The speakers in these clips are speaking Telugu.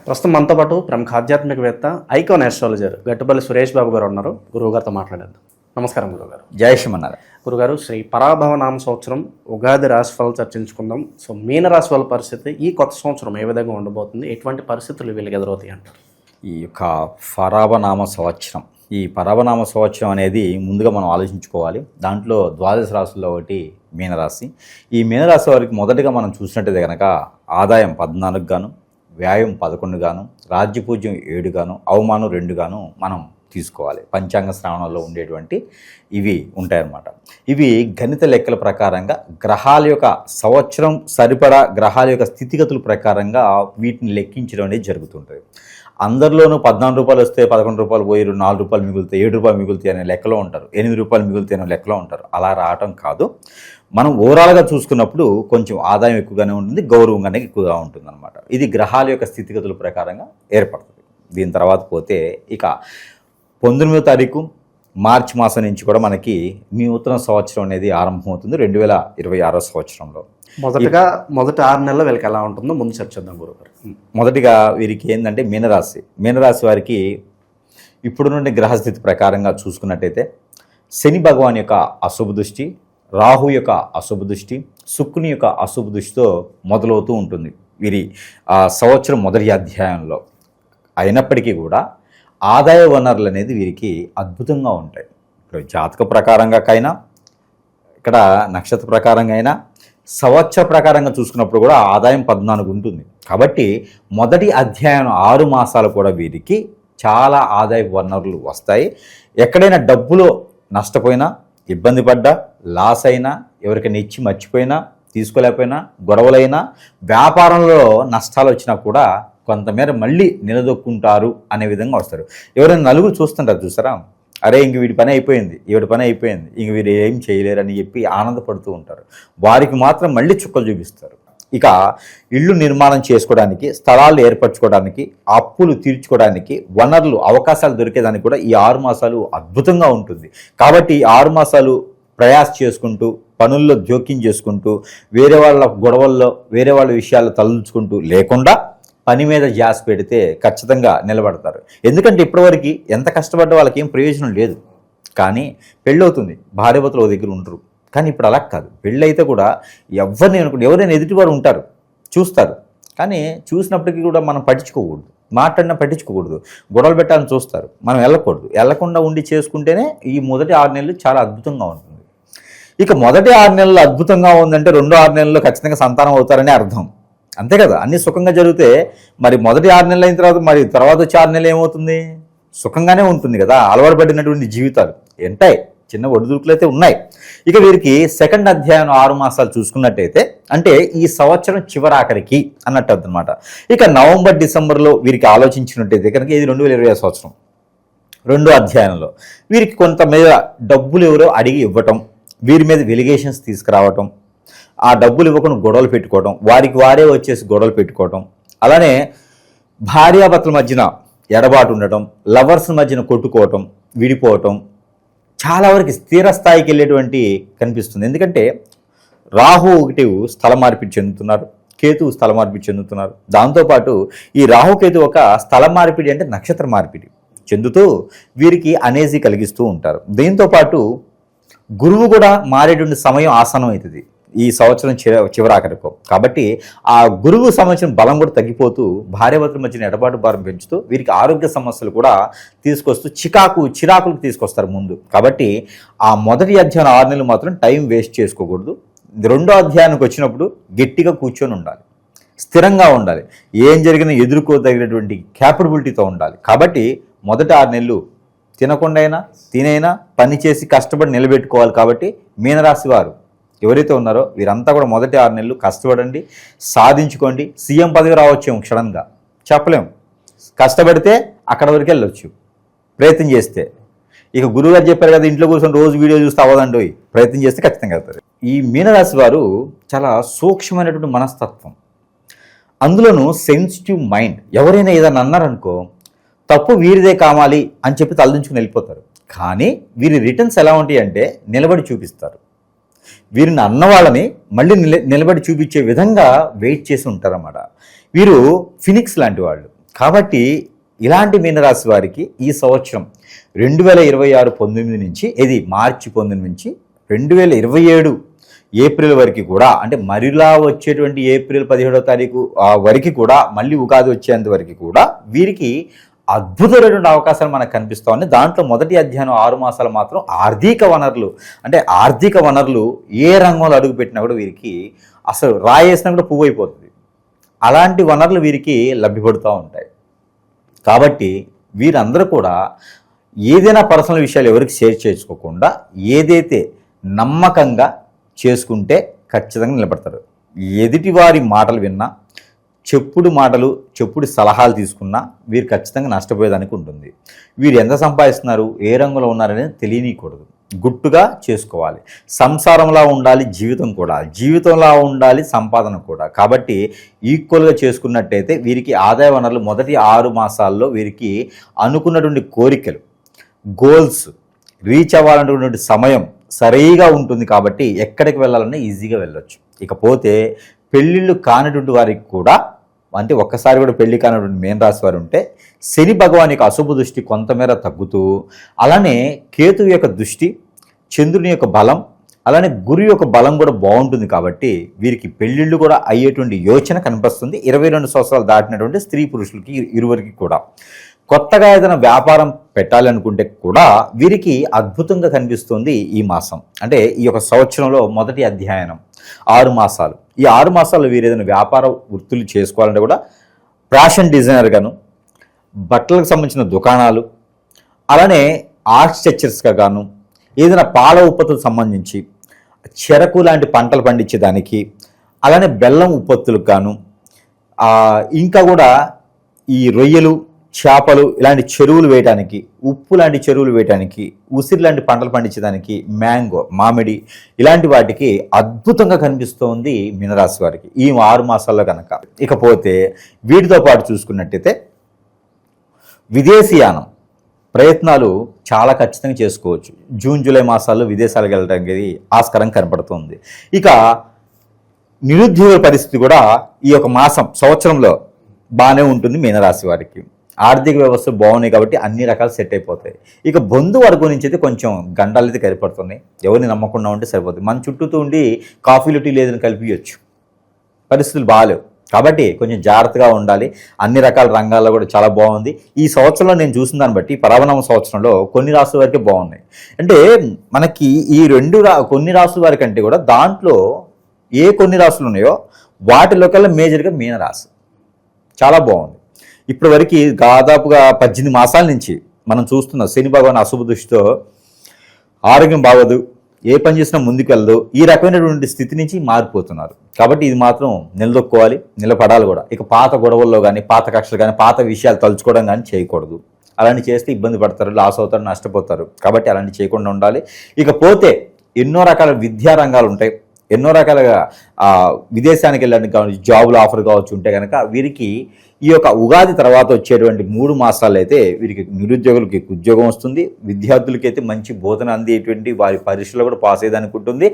ప్రస్తుతం మనతో పాటు ప్రముఖ ఆధ్యాత్మికవేత్త ఐకాన్ ఆస్ట్రాలజర్ గట్టుపల్లి సురేష్ బాబు గారు ఉన్నారు. గురువుగారితో మాట్లాడేద్దాం. నమస్కారం గురుగారు. జై శ్రీమన్నారాయణ. గురుగారు, శ్రీ పరాభవ నామ సంవత్సరం ఉగాది రాశిఫలాలు చర్చించుకుందాం. సో మీన రాశి వాళ్ళ పరిస్థితి ఈ కొత్త సంవత్సరం ఏ విధంగా ఉండబోతుంది, ఎటువంటి పరిస్థితులు వీళ్ళకి ఎదురవుతాయి అంటారు? ఈ యొక్క ఈ పరాభనామ సంవత్సరం అనేది ముందుగా మనం ఆలోచించుకోవాలి. దాంట్లో ద్వాదశ రాశుల్లో ఒకటి మీనరాశి. ఈ మీనరాశి వారికి మొదటిగా మనం చూసినట్టయితే కనుక ఆదాయం 14 గాను, వ్యాయం 11 గాను, రాజ్యపూజ్యం 7 గాను, అవమానం 2 గాను మనం తీసుకోవాలి. పంచాంగ శ్రావణంలో ఉండేటువంటి ఇవి ఉంటాయన్నమాట. ఇవి గణిత లెక్కల ప్రకారంగా గ్రహాల యొక్క సంవత్సరం సరిపడా గ్రహాల యొక్క స్థితిగతుల ప్రకారంగా వీటిని లెక్కించడం అనేది జరుగుతుంటుంది. అందరిలోనూ 14 రూపాయలు వస్తే 11 రూపాయలు పోయి 4 రూపాయలు మిగులుతాయి, 7 రూపాయలు మిగులుతాయి అనే లెక్కలో ఉంటారు, 8 రూపాయలు మిగులుతాయి అనే లెక్కలో ఉంటారు. అలా రావటం కాదు. మనం ఓవరాల్గా చూసుకున్నప్పుడు కొంచెం ఆదాయం ఎక్కువగానే ఉంటుంది, గౌరవంగానే ఎక్కువగా ఉంటుంది అనమాట. ఇది గ్రహాల యొక్క స్థితిగతుల ప్రకారంగా ఏర్పడుతుంది. దీని తర్వాత పోతే ఇక 19వ తారీఖు మార్చి మాసం నుంచి కూడా మనకి నూతన సంవత్సరం అనేది ఆరంభమవుతుంది 2026 సంవత్సరంలో. మొదటి 6 నెలలు వీళ్ళకి ఎలా ఉంటుందో ముందు చర్చిద్దాం గురుగారు. మొదటిగా వీరికి ఏంటంటే మీనరాశి వారికి ఇప్పుడు నుండి గ్రహస్థితి ప్రకారంగా చూసుకున్నట్టయితే శని భగవాన్ యొక్క అశుభ దృష్టి, రాహు యొక్క అశుభ దృష్టి, శుక్రుని యొక్క అశుభ దృష్టితో మొదలవుతూ ఉంటుంది వీరి సంవత్సరం మొదటి అధ్యాయంలో. అయినప్పటికీ కూడా ఆదాయ వనరులు అనేది వీరికి అద్భుతంగా ఉంటాయి. ఇప్పుడు జాతక ప్రకారంగా కైనా, ఇక్కడ నక్షత్ర ప్రకారంగా అయినా, సంవత్సర ప్రకారంగా చూసుకున్నప్పుడు కూడా ఆదాయం 14 ఉంటుంది. కాబట్టి మొదటి అధ్యాయం 6 మాసాలు కూడా వీరికి చాలా ఆదాయ వనరులు వస్తాయి. ఎక్కడైనా డబ్బులో నష్టపోయినా, ఇబ్బంది పడ్డా, లాస్ అయినా, ఎవరికైనా ఇచ్చి మర్చిపోయినా, తీసుకోలేకపోయినా, గొడవలైనా, వ్యాపారంలో నష్టాలు వచ్చినా కూడా కొంతమేర మళ్ళీ నిలదొక్కుంటారు అనే విధంగా వస్తారు. ఎవరైనా నలుగురు చూస్తుంటారు చూసారా, అరే ఇంక వీడి పని అయిపోయింది, ఈవిడి పని అయిపోయింది, ఇంక వీరు ఏం చేయలేరని చెప్పి ఆనందపడుతూ ఉంటారు. వారికి మాత్రం మళ్ళీ చుక్కలు చూపిస్తారు. ఇక ఇళ్ళు నిర్మాణం చేసుకోవడానికి, స్థలాలు ఏర్పరచుకోవడానికి, అప్పులు తీర్చుకోవడానికి, వనరులు అవకాశాలు దొరికేదానికి కూడా ఈ 6 మాసాలు అద్భుతంగా ఉంటుంది. కాబట్టి 6 మాసాలు ప్రయాస చేసుకుంటూ, పనుల్లో జోక్యం చేసుకుంటూ, వేరే వాళ్ళ గొడవల్లో, వేరే వాళ్ళ విషయాలు తలచుకుంటూ లేకుండా పని మీద జాస్ పెడితే ఖచ్చితంగా నిలబడతారు. ఎందుకంటే ఇప్పటివరకు ఎంత కష్టపడ్డ వాళ్ళకి ఏం ప్రయోజనం లేదు. కానీ పెళ్ళవుతుంది, భార్యాభర్తలు ఒక దగ్గర ఉండరు. కానీ ఇప్పుడు అలా కాదు. పెళ్ళైతే కూడా ఎవరైనా ఎదుటివారు ఉంటారు, చూస్తారు. కానీ చూసినప్పటికీ కూడా మనం పట్టించుకోకూడదు, మాట్లాడినా పట్టించుకోకూడదు. గొడవలు పెట్టాలని చూస్తారు, మనం వెళ్ళకూడదు. వెళ్ళకుండా ఉండి చేసుకుంటేనే ఈ మొదటి 6 నెలలు చాలా అద్భుతంగా ఉంటుంది. ఇక మొదటి 6 నెలలు అద్భుతంగా ఉందంటే రెండో 6 నెలల్లో ఖచ్చితంగా సంతానం అవుతారని అర్థం. అంతే కదా, అన్నీ సుఖంగా జరిగితే మరి మొదటి 6 నెలలు అయిన తర్వాత మరి తర్వాత వచ్చే 6 నెలలు ఏమవుతుంది? సుఖంగానే ఉంటుంది కదా. అలవాటు పడినటువంటి జీవితాలు ఉంటాయి, చిన్న ఒడిదుడుకులు అయితే ఉన్నాయి. ఇక వీరికి సెకండ్ అధ్యాయం 6 మాసాలు చూసుకున్నట్టయితే అంటే ఈ సంవత్సరం చివరాఖరికి అన్నట్టు అన్నమాట. ఇక నవంబర్ డిసెంబర్లో వీరికి ఆలోచించినట్టయితే కనుక ఇది 2020 సంవత్సరం రెండో అధ్యాయంలో వీరికి కొంతమేర డబ్బులు ఎవరో అడిగి ఇవ్వటం, వీరి మీద వెలిగేషన్స్ తీసుకురావటం, ఆ డబ్బులు ఇవ్వకుండా గొడవలు పెట్టుకోవడం, వారికి వారే వచ్చేసి గొడవలు పెట్టుకోవటం, అలానే భార్యాభర్తల మధ్యన ఎడబాటు ఉండటం, లవర్స్ మధ్యన కొట్టుకోవటం, విడిపోవటం, చాలా వరకు స్థిర స్థాయికి వెళ్ళేటువంటి కనిపిస్తుంది. ఎందుకంటే రాహు ఒకటి స్థల మార్పిడి చెందుతున్నారు, కేతువు స్థల మార్పిడి చెందుతున్నారు. దాంతోపాటు ఈ రాహుకేతు ఒక స్థల మార్పిడి అంటే నక్షత్ర మార్పిడి చెందుతూ వీరికి అనేజీ కలిగిస్తూ ఉంటారు. దీంతోపాటు గురువు కూడా మారేటువంటి సమయం ఆసనం అవుతుంది ఈ సంవత్సరం చివరాఖరికో. కాబట్టి ఆ గురువు సంవత్సరం బలం కూడా తగ్గిపోతూ భార్యాభర్తల మధ్యన ఎడబాటు భారం పెంచుతూ వీరికి ఆరోగ్య సమస్యలు కూడా తీసుకొస్తూ చిరాకులకు తీసుకొస్తారు ముందు. కాబట్టి ఆ మొదటి అధ్యాయం 6 నెలలు మాత్రం టైం వేస్ట్ చేసుకోకూడదు. రెండో అధ్యాయానికి వచ్చినప్పుడు గట్టిగా కూర్చొని ఉండాలి, స్థిరంగా ఉండాలి, ఏం జరిగినా ఎదుర్కోదగినటువంటి క్యాపబిలిటీతో ఉండాలి. కాబట్టి మొదటి 6 నెలలు తినకుండా అయినా తినైనా పని చేసి కష్టపడి నిలబెట్టుకోవాలి. కాబట్టి మీనరాశి వారు ఎవరైతే ఉన్నారో వీరంతా కూడా మొదటి 6 నెలలు కష్టపడండి, సాధించుకోండి. సీఎం పదవి రావచ్చేమో క్షణంగా చెప్పలేము, కష్టపడితే అక్కడ వరకు వెళ్ళొచ్చు ప్రయత్నం చేస్తే. ఇక గురువుగారు చెప్పారు కదా, ఇంట్లో కూర్చొని రోజు వీడియో చూస్తే అవ్వదండి, ప్రయత్నం చేస్తే ఖచ్చితంగా అవుతారు. ఈ మీనరాశి వారు చాలా సూక్ష్మమైనటువంటి మనస్తత్వం, అందులోనూ సెన్సిటివ్ మైండ్. ఎవరైనా ఏదైనా అన్నారనుకో తప్పు వీరిదే కావాలి అని చెప్పి తలదించుకుని వెళ్ళిపోతారు. కానీ వీరి రిటర్న్స్ ఎలా ఉంటాయి అంటే నిలబడి చూపిస్తారు. వీరిని అన్నవాళ్ళని మళ్ళీ నిలబడి చూపించే విధంగా వెయిట్ చేసి ఉంటారన్నమాట. వీరు ఫినిక్స్ లాంటి వాళ్ళు. కాబట్టి ఇలాంటి మీనరాశి వారికి ఈ సంవత్సరం 2026 19 నుంచి ఇది మార్చి 19 నుంచి 2027 ఏప్రిల్ వరకు కూడా, అంటే మరిలా వచ్చేటువంటి ఏప్రిల్ 17వ తారీఖు వరకు కూడా, మళ్ళీ ఉగాది వచ్చేంత వరకు కూడా వీరికి అద్భుతమైనటువంటి అవకాశాలు మనకు కనిపిస్తూ ఉన్నాయి. దాంట్లో మొదటి అధ్యాయం 6 మాసాలు మాత్రం ఆర్థిక వనరులు, అంటే ఆర్థిక వనరులు ఏ రంగంలో అడుగుపెట్టినా కూడా వీరికి అసలు రాయేసినా కూడా పువ్వు అయిపోతుంది. అలాంటి వనరులు వీరికి లభ్యపడుతూ ఉంటాయి. కాబట్టి వీరందరూ కూడా ఏదైనా పర్సనల్ విషయాలు ఎవరికి షేర్ చేసుకోకుండా ఏదైతే నమ్మకంగా చేసుకుంటే ఖచ్చితంగా నిలబడతారు. ఎదుటివారి మాటలు విన్నా, చెప్పుడు మాటలు, చెప్పుడు సలహాలు తీసుకున్నా వీరు ఖచ్చితంగా నష్టపోయేదానికి ఉంటుంది. వీరు ఎంత సంపాదిస్తున్నారు, ఏ రంగంలో ఉన్నారనేది తెలియనీయకూడదు. గుట్టుగా చేసుకోవాలి. సంసారంలా ఉండాలి జీవితం కూడా, జీవితంలా ఉండాలి సంపాదన కూడా. కాబట్టి ఈక్వల్గా చేసుకున్నట్టయితే వీరికి ఆదాయ వనరులు మొదటి 6 మాసాల్లో వీరికి అనుకున్నటువంటి కోరికలు, గోల్స్ రీచ్ అవ్వాలన్నటువంటి సమయం సరిగా ఉంటుంది. కాబట్టి ఎక్కడికి వెళ్ళాలన్నా ఈజీగా వెళ్ళొచ్చు. ఇకపోతే పెళ్ళిళ్ళు కానటువంటి వారికి కూడా, అంటే ఒక్కసారి కూడా పెళ్లి కానటువంటి మీన రాశి వారు ఉంటే శని భగవాన్ యొక్క అశుభ దృష్టి కొంతమేర తగ్గుతూ, అలానే కేతువు యొక్క దృష్టి, చంద్రుని యొక్క బలం, అలానే గురు యొక్క బలం కూడా బాగుంటుంది. కాబట్టి వీరికి పెళ్ళిళ్ళు కూడా అయ్యేటువంటి యోచన కనిపిస్తుంది 22 సంవత్సరాలు దాటినటువంటి స్త్రీ పురుషులకి ఇరువురికి కూడా. కొత్తగా ఏదైనా వ్యాపారం పెట్టాలనుకుంటే కూడా వీరికి అద్భుతంగా కనిపిస్తుంది ఈ మాసం. అంటే ఈ యొక్క సంవత్సరంలో మొదటి అధ్యయనం 6 మాసాలు. ఈ 6 మాసాల్లో వీరు ఏదైనా వ్యాపార వృత్తులు చేసుకోవాలంటే కూడా ఫ్యాషన్ డిజైనర్ గాను, బట్టలకు సంబంధించిన దుకాణాలు, అలానే ఆర్కిటెక్చర్స్గా గాను, ఏదైనా పాల ఉత్పత్తులకు సంబంధించి చెరకు లాంటి పంటలు పండించేదానికి, అలానే బెల్లం ఉత్పత్తులకు గాను, ఇంకా కూడా ఈ రొయ్యలు, చేపలు ఇలాంటి చెరువులు వేయడానికి, ఉప్పు లాంటి చెరువులు వేయడానికి, ఉసిరి లాంటి పంటలు పండించడానికి, మ్యాంగో, మామిడి ఇలాంటి వాటికి అద్భుతంగా కనిపిస్తోంది మీనరాశి వారికి ఈ 6 మాసాల్లో కనుక. ఇకపోతే వీటితో పాటు చూసుకున్నట్టయితే విదేశీయానం ప్రయత్నాలు చాలా ఖచ్చితంగా చేసుకోవచ్చు. జూన్ జూలై మాసాల్లో విదేశాలకు వెళ్ళడానికి ఆస్కారం కనపడుతుంది. ఇక నిరుద్యోగ పరిస్థితి కూడా ఈ యొక్క సంవత్సరంలో బాగానే ఉంటుంది మీనరాశి వారికి. ఆర్థిక వ్యవస్థ బాగున్నాయి కాబట్టి అన్ని రకాలు సెట్ అయిపోతాయి. ఇక బంధువర్గం నుంచి అయితే కొంచెం గండాలు అయితే కరిపడుతున్నాయి. ఎవరిని నమ్మకుండా ఉంటే సరిపోతుంది. మన చుట్టూతో ఉండి కాఫీలు టీ లేదని కలిపియచ్చు, పరిస్థితులు బాగాలేవు. కాబట్టి కొంచెం జాగ్రత్తగా ఉండాలి. అన్ని రకాల రంగాల్లో కూడా చాలా బాగుంది. ఈ సంవత్సరంలో నేను చూసిన దాన్ని బట్టి పరావనామ సంవత్సరంలో కొన్ని రాసుల వరకే బాగున్నాయి. అంటే మనకి ఈ కొన్ని రాసుల వరకు అంటే కూడా దాంట్లో ఏ కొన్ని రాసులు ఉన్నాయో వాటిలోకల్లా మేజర్గా మీనరాశి చాలా బాగుంది. ఇప్పటి వరకు దాదాపుగా 18 మాసాల నుంచి మనం చూస్తున్నాం శని భగవాన్ అశుభ దృష్టితో ఆరోగ్యం బాగోదు, ఏ పని చేసినా ముందుకు వెళ్ళదు, ఈ రకమైనటువంటి స్థితి నుంచి మారిపోతున్నారు. కాబట్టి ఇది మాత్రం నిలదొక్కోవాలి, నిలబడాలి కూడా. ఇక పాత గొడవల్లో కానీ, పాత కక్షలు కానీ, పాత విషయాలు తలుచుకోవడం కానీ చేయకూడదు. అలాంటి చేస్తే ఇబ్బంది పడతారు, లాస్ అవుతారు, నష్టపోతారు. కాబట్టి అలాంటి చేయకుండా ఉండాలి. ఇకపోతే ఎన్నో రకాల విద్యా రంగాలు ఉంటాయి, ఎన్నో రకాలుగా విదేశానికి వెళ్ళడానికి కావచ్చు, జాబులు ఆఫర్ కావచ్చు ఉంటే కనుక వీరికి ఈ యొక్క ఉగాది తర్వాత వచ్చేటువంటి 3 మాసాలు అయితే వీరికి నిరుద్యోగులకి ఉద్యోగం వస్తుంది. విద్యార్థులకి అయితే మంచి బోధన అందేటువంటి వారి పరీక్షలో కూడా పాస్ అయ్యేదానికి ఉంటుంది.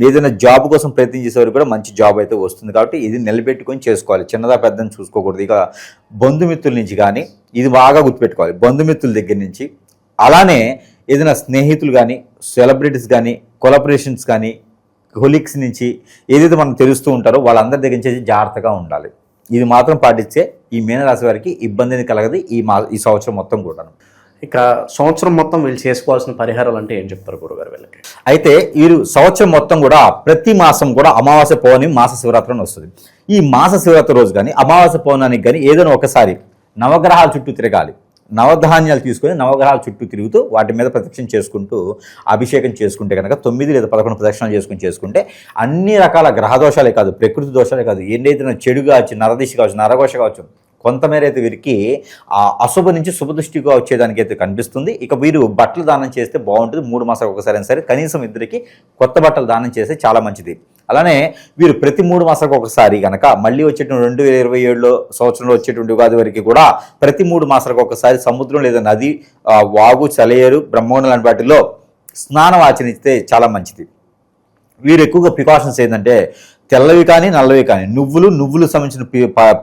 ఏదైనా జాబ్ కోసం ప్రయత్నం చేసేవారు కూడా మంచి జాబ్ అయితే వస్తుంది. కాబట్టి ఇది నిలబెట్టుకొని చేసుకోవాలి, చిన్నదా పెద్దని చూసుకోకూడదు. ఇక బంధుమిత్రుల నుంచి కానీ ఇది బాగా గుర్తుపెట్టుకోవాలి. బంధుమిత్రుల దగ్గర నుంచి, అలానే ఏదైనా స్నేహితులు కానీ, సెలబ్రిటీస్ కానీ, కొలాబరేషన్స్ కానీ, కొలీగ్స్ నుంచి ఏదైతే మనం తెలుస్తూ ఉంటారో వాళ్ళందరి దగ్గర నుంచి జాగ్రత్తగా ఉండాలి. ఇది మాత్రం పాటిస్తే ఈ మీనరాశి వారికి ఇబ్బంది కలగదు ఈ సంవత్సరం మొత్తం కూడా. ఇక సంవత్సరం మొత్తం వీళ్ళు చేసుకోవాల్సిన పరిహారాలు అంటే ఏం చెప్తారు గురుగారు వీళ్ళకి? అయితే వీరు సంవత్సరం మొత్తం కూడా ప్రతి మాసం కూడా అమావాస్య పౌర్ణమి మాస శివరాత్రి అని వస్తుంది. ఈ మాస శివరాత్రి రోజు కానీ, అమావాస్య పౌర్ణానికి కానీ ఏదైనా ఒకసారి నవగ్రహాల చుట్టూ తిరగాలి. నవధాన్యాలు తీసుకొని నవగ్రహాల చుట్టూ తిరుగుతూ వాటి మీద ప్రదక్షిణ చేసుకుంటూ అభిషేకం చేసుకుంటే కనుక 9 లేదా 11 ప్రదక్షిణాలు చేసుకుంటే అన్ని రకాల గ్రహ దోషాలే కాదు, ప్రకృతి దోషాలే కాదు, ఏదైతే చెడు కావచ్చు, నరదిశ కావచ్చు, నరఘోష కావచ్చు, కొంతమేర అయితే వీరికి ఆ అశుభ నుంచి శుభదృష్టిగా వచ్చేదానికి అయితే కనిపిస్తుంది. ఇక వీరు బట్టలు దానం చేస్తే బాగుంటుంది. 3 మాసాలకు ఒకసారి అయినా సరే కనీసం ఇద్దరికి కొత్త బట్టలు దానం చేస్తే చాలా మంచిది. అలానే వీరు ప్రతి 3 మాసాలకు ఒకసారి కనుక మళ్ళీ వచ్చేటువంటి 2027లో సంవత్సరంలో వచ్చేటువంటి ఉగాది వరకు కూడా ప్రతి 3 మాసాలకు ఒకసారి సముద్రం లేదా నది, వాగు, చలయేరు, బ్రహ్మోణ లాంటి వాటిలో స్నానం ఆచరిస్తే చాలా మంచిది. వీరు ఎక్కువగా ప్రికాషన్స్ ఏంటంటే తెల్లవి కానీ నల్లవి కానీ నువ్వులు సంబంధించిన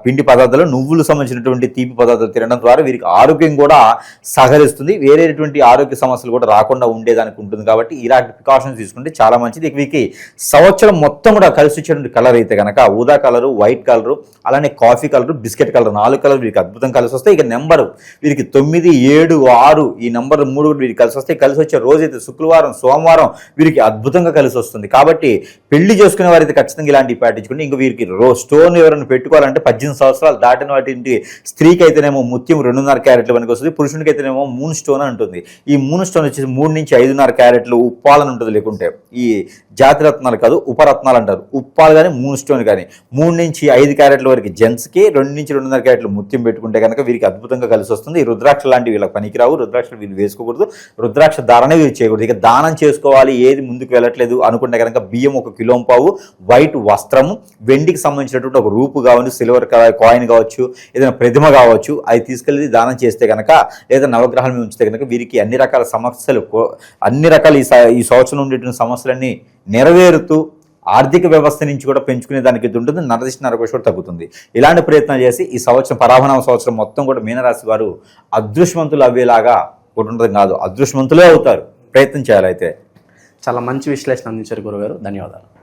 పిండి పదార్థాలు నువ్వులు సంబంధించినటువంటి తీపి పదార్థాలు తినడం ద్వారా వీరికి ఆరోగ్యం కూడా సహకరిస్తుంది, వేరేటువంటి ఆరోగ్య సమస్యలు కూడా రాకుండా ఉండేదానికి ఉంటుంది. కాబట్టి ఇలాంటి ప్రికాషన్స్ తీసుకుంటే చాలా మంచిది. వీరికి సంవత్సరం మొత్తం కూడా కలిసి వచ్చేటువంటి కలర్ అయితే కనుక ఊదా కలరు, వైట్ కలరు, అలానే coffee colour, biscuit colour 4 colour వీరికి అద్భుతం కలిసి వస్తాయి. ఇక నెంబరు వీరికి 9, 7, 6 ఈ నెంబర్ 3 కూడా వీరికి కలిసి వస్తాయి. కలిసి వచ్చే రోజైతే శుక్రవారం, సోమవారం వీరికి అద్భుతంగా కలిసి వస్తుంది. కాబట్టి పెళ్లి చేసుకునే వారైతే ఖచ్చితంగా ఇలాంటివి పాటించుకుంటే, ఇంక వీరికి స్టోన్ ఎవరైనా పెట్టుకోవాలంటే 18 సంవత్సరాలు దాటిన వాటి స్త్రీకి అయితేనేమో ముత్యం 2.5 క్యారెట్లు పనికి వస్తుంది, పురుషునికి అయితేనేమో మూన్ స్టోన్ అని ఉంటుంది. ఈ మూన్ స్టోన్ వచ్చేసి 3 నుంచి 5.5 క్యారెట్లు ఉప్పాలని ఉంటుంది. లేకుంటే ఈ జాతి రత్నాలు కాదు, ఉపరత్నాలు అంటారు. ఉప్పాలు కానీ మూన్ స్టోన్ కానీ 3 నుంచి 5 క్యారెట్ల వరకు జెంట్స్కి, 2 నుంచి 2.5 క్యారెట్లు ముత్యం పెట్టుకుంటే కనుక వీరికి అద్భుతంగా కలిసి వస్తుంది. ఈ రుద్రాక్ష లాంటివి వీళ్ళకి పనికిరావు, రుద్రాక్షలు వీళ్ళు వేసుకోకూడదు, రుద్రాక్ష ధారణ వీళ్ళు చేయకూడదు. ఇక దానం చేసుకోవాలి, ఏది ముందుకు వెళ్ళట్లేదు అనుకుంటే కనుక బియ్యం 1 కిలో పావు, వైట్ వస్త్రము, వెండికి సంబంధించినటువంటి ఒక రూపు కావచ్చు, సిల్వర్ కాయిన్ కావచ్చు, ఏదైనా ప్రతిమ కావచ్చు, అది తీసుకెళ్ళి దానం చేస్తే కనుక, లేదా నవగ్రహాల మీద ఉంచితే కనుక వీరికి అన్ని రకాల సమస్యలు, అన్ని రకాల ఈ సంవత్సరం ఉండేటువంటి సమస్యలన్నీ నెరవేరుతూ ఆర్థిక వ్యవస్థ నుంచి కూడా పెంచుకునే దానికి ఉంటుంది. నరదిష్టి నరకోశ కూడా తగ్గుతుంది. ఇలాంటి ప్రయత్నాలు చేసి ఈ సంవత్సరం పరాభనామ సంవత్సరం మొత్తం కూడా మీనరాశి వారు అదృష్టవంతులు అవ్వేలాగా ఉండడం కాదు, అదృష్టవంతులే అవుతారు. ప్రయత్నం చేయాలి. అయితే చాలా మంచి విశ్లేషణ అందించారు గురుగారు, ధన్యవాదాలు.